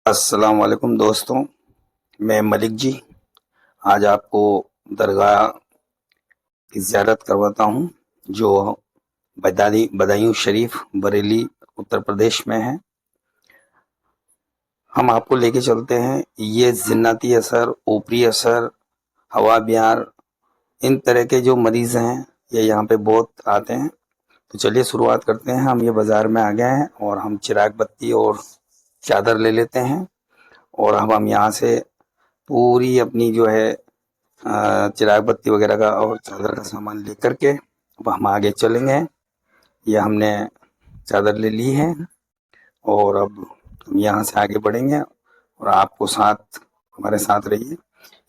अस्सलाम वालेकुम दोस्तों, मैं मलिक जी आज आपको दरगाह की ज़ियारत करवाता हूँ जो बदायूं शरीफ बरेली उत्तर प्रदेश में है। हम आपको लेके चलते हैं। ये जिन्नाती असर, ऊपरी असर, हवा बिहार, इन तरह के जो मरीज़ हैं ये यहाँ पे बहुत आते हैं। तो चलिए शुरुआत करते हैं। हम ये बाज़ार में आ गए हैं और हम चिराग बत्ती और चादर ले लेते हैं और अब हम यहाँ से पूरी अपनी जो है चिराग बत्ती वगैरह का और चादर का सामान लेकर के अब हम आगे चलेंगे। ये हमने चादर ले ली है और अब हम यहाँ से आगे बढ़ेंगे और आपको साथ हमारे साथ रहिए।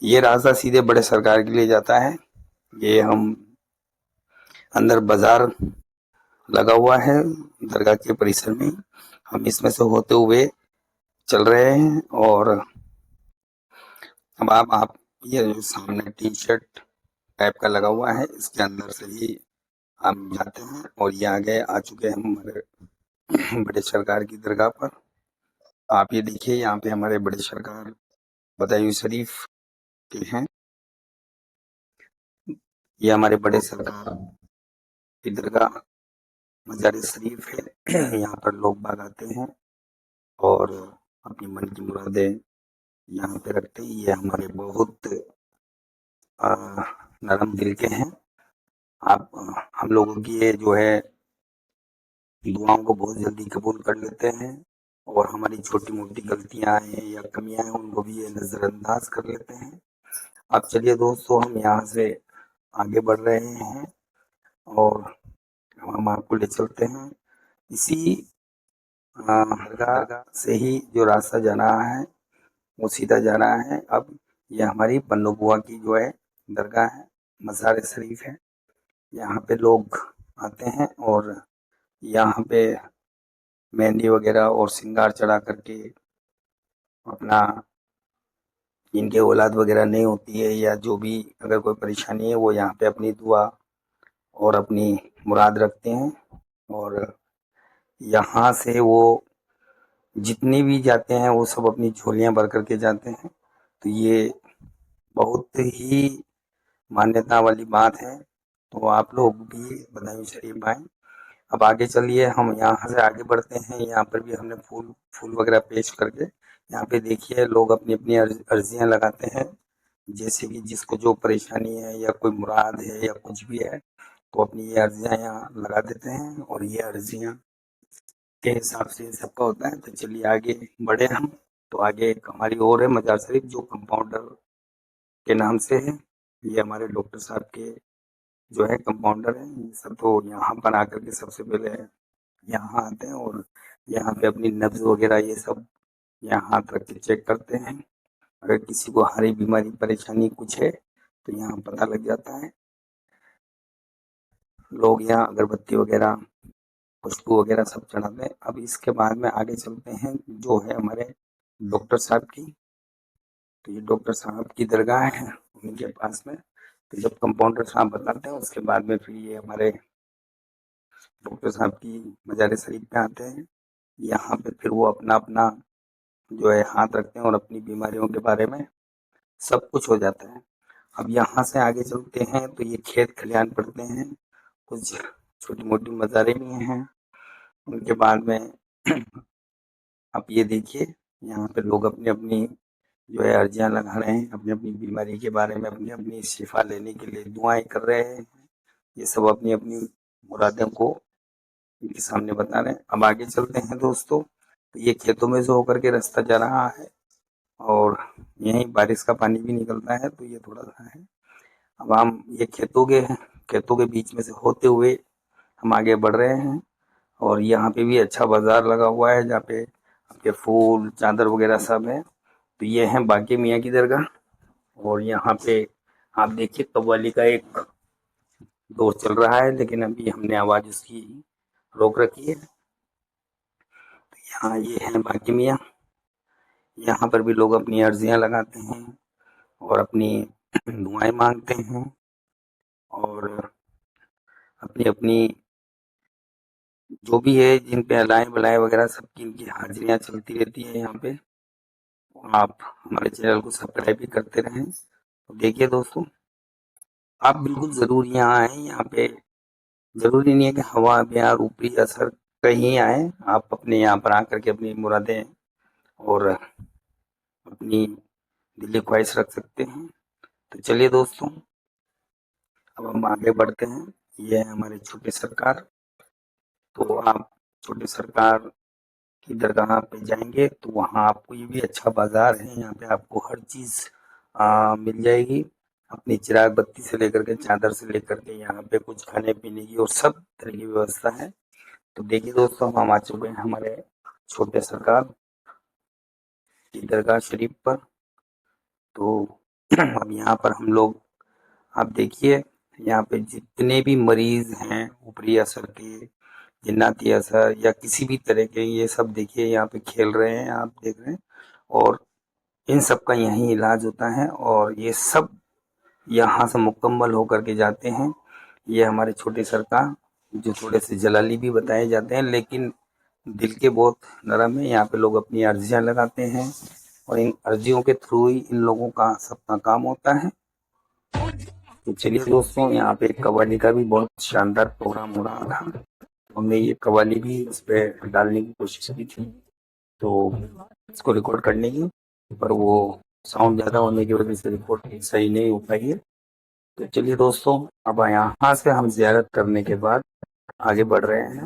ये रास्ता सीधे बड़े सरकार के लिए जाता है। ये हम अंदर बाजार लगा हुआ है दरगाह के परिसर में, हम इसमें से होते हुए चल रहे हैं। और अब आप ये जो सामने टी शर्ट टाइप का लगा हुआ है इसके अंदर से ही हम जाते हैं और ये आगे आ चुके हैं हमारे बड़े सरकार की दरगाह पर। आप ये देखिए यहाँ पे हमारे बड़े सरकार बदायूं शरीफ के हैं। ये हमारे बड़े सरकार की दरगाह मजार शरीफ है। यहाँ पर लोग बाग आते हैं और अपनी मन की मुरादें यहाँ पे रखते हैं। ये हमारे बहुत आ, नरम दिल के हैं। आप हम लोगों की ये जो है दुआओं को बहुत जल्दी कबूल कर लेते हैं और हमारी छोटी मोटी गलतियां हैं या कमियां हैं उनको भी ये नज़रअंदाज कर लेते हैं। अब चलिए दोस्तों हम यहाँ से आगे बढ़ रहे हैं और हम आपको ले चलते हैं इसी दरगाह से ही जो रास्ता जा रहा है वो सीधा जा रहा है। अब ये हमारी पन्नू बुआ की जो है दरगाह है, मज़ार शरीफ है। यहाँ पे लोग आते हैं और यहाँ पे मेहंदी वगैरह और श्रृंगार चढ़ा करके अपना, जिनके औलाद वगैरह नहीं होती है या जो भी अगर कोई परेशानी है वो यहाँ पे अपनी दुआ और अपनी मुराद रखते हैं। और यहाँ से वो जितने भी जाते हैं वो सब अपनी झोलियाँ भर करके जाते हैं। तो ये बहुत ही मान्यता वाली बात है। तो आप लोग भी बदायूं शरीफ आएँ। अब आगे चलिए हम यहाँ से आगे बढ़ते हैं। यहाँ पर भी हमने फूल फूल वगैरह पेश करके यहाँ पे देखिए लोग अपनी अपनी अर्जियाँ लगाते हैं। जैसे कि जिसको जो परेशानी है या कोई मुराद है या कुछ भी है तो अपनी ये अर्जियाँ यहाँ लगा देते हैं और ये अर्जियाँ के हिसाब से सबका होता है। तो चलिए आगे बढ़े हम। तो आगे एक हमारी और है मजार शरीफ जो कंपाउंडर के नाम से है। ये हमारे डॉक्टर साहब के जो है कंपाउंडर हैं। ये सब तो यहाँ पर आकर के सबसे पहले यहाँ आते हैं और यहाँ पे अपनी नब्ज वगैरह ये सब यहाँ हाथ रख के चेक करते हैं। अगर किसी को हारी बीमारी परेशानी कुछ है तो यहाँ पता लग जाता है। लोग यहाँ अगरबत्ती वगैरह खुशबू वगैरह सब चढ़ाते हैं। अब इसके बाद में आगे चलते हैं जो है हमारे डॉक्टर साहब की। तो ये डॉक्टर साहब की दरगाह है उनके पास में। तो जब कंपाउंडर साहब बताते हैं उसके बाद में फिर ये हमारे डॉक्टर साहब की मजार शरीफ पे आते हैं। यहाँ पे फिर वो अपना अपना जो है हाथ रखते हैं और अपनी बीमारियों के बारे में सब कुछ हो जाता है। अब यहाँ से आगे चलते हैं तो ये खेत खलिहान पड़ते हैं, कुछ छोटी मोटी मज़ारें भी हैं। उनके बाद में आप ये देखिए यहाँ पे लोग अपनी अपनी जो है अर्जियाँ लगा रहे हैं, अपनी अपनी बीमारी के बारे में अपनी अपनी शिफा लेने के लिए दुआएं कर रहे हैं। ये सब अपनी अपनी मुरादों को इनके सामने बता रहे हैं। अब आगे चलते हैं दोस्तों। तो ये खेतों में से होकर के रास्ता जा रहा है और यहीं बारिश का पानी भी निकलता है तो ये थोड़ा सा है। अब हम ये खेतों के बीच में से होते हुए हम आगे बढ़ रहे हैं और यहाँ पे भी अच्छा बाजार लगा हुआ है जहाँ पे आपके फूल चादर वगैरह सब है। तो ये है बाकी मियाँ की दरगाह और यहाँ पे आप देखिए कव्वाली का एक दौर चल रहा है लेकिन अभी हमने आवाज़ उसकी रोक रखी है। यहाँ ये है बाकी मियाँ। यहाँ पर भी लोग अपनी अर्जियाँ लगाते हैं और अपनी दुआएं मांगते हैं और अपनी अपनी जो भी है जिन पे अलाएं बलाएं वगैरह सबकी इनकी हाजिरियाँ चलती रहती है यहाँ पे। आप हमारे चैनल को सब्सक्राइब भी करते रहें। तो देखिए दोस्तों, आप बिल्कुल ज़रूर यहाँ आएँ। यहाँ पे ज़रूरी नहीं है कि हवा, बयार, ऊपरी असर कहीं आए। आप अपने यहाँ पर आकर के अपनी मुरादें और अपनी दिली ख्वाहिश रख सकते हैं। तो चलिए दोस्तों, अब हम आगे बढ़ते हैं। ये है हमारे छोटे सरकार। तो आप छोटे सरकार की दरगाह पे जाएंगे तो वहाँ आपको ये भी अच्छा बाजार है। यहाँ पे आपको हर चीज़ मिल जाएगी। अपनी चिराग बत्ती से लेकर के चादर से लेकर के यहाँ पे कुछ खाने पीने की और सब तरह की व्यवस्था है। तो देखिए दोस्तों, हम आ चुके हैं हमारे छोटे सरकार की दरगाह शरीफ पर। तो अब यहाँ पर हम लोग, आप देखिए, यहाँ पे जितने भी मरीज हैं ऊपरी असर के, जिन्नाती असर या किसी भी तरह के, ये सब देखिए यहाँ पे खेल रहे हैं, आप देख रहे हैं। और इन सब का यहीं इलाज होता है और ये सब यहाँ से मुकम्मल होकर के जाते हैं। ये हमारे छोटे सरकार, जो थोड़े से जलाली भी बताए जाते हैं, लेकिन दिल के बहुत नरम है। यहाँ पे लोग अपनी अर्जियां लगाते हैं और इन अर्जियों के थ्रू ही इन लोगों का सबका काम होता है। तो चलिए दोस्तों, यहाँ पे कव्वाली का भी बहुत शानदार प्रोग्राम हो रहा था। हमने ये कव्वाली भी इस पे डालने की कोशिश की थी, तो इसको रिकॉर्ड करने की, पर वो साउंड ज़्यादा होने की वजह से रिकॉर्ड सही नहीं हो पाई है। तो चलिए दोस्तों, अब यहाँ से हम ज़ियारत करने के बाद आगे बढ़ रहे हैं।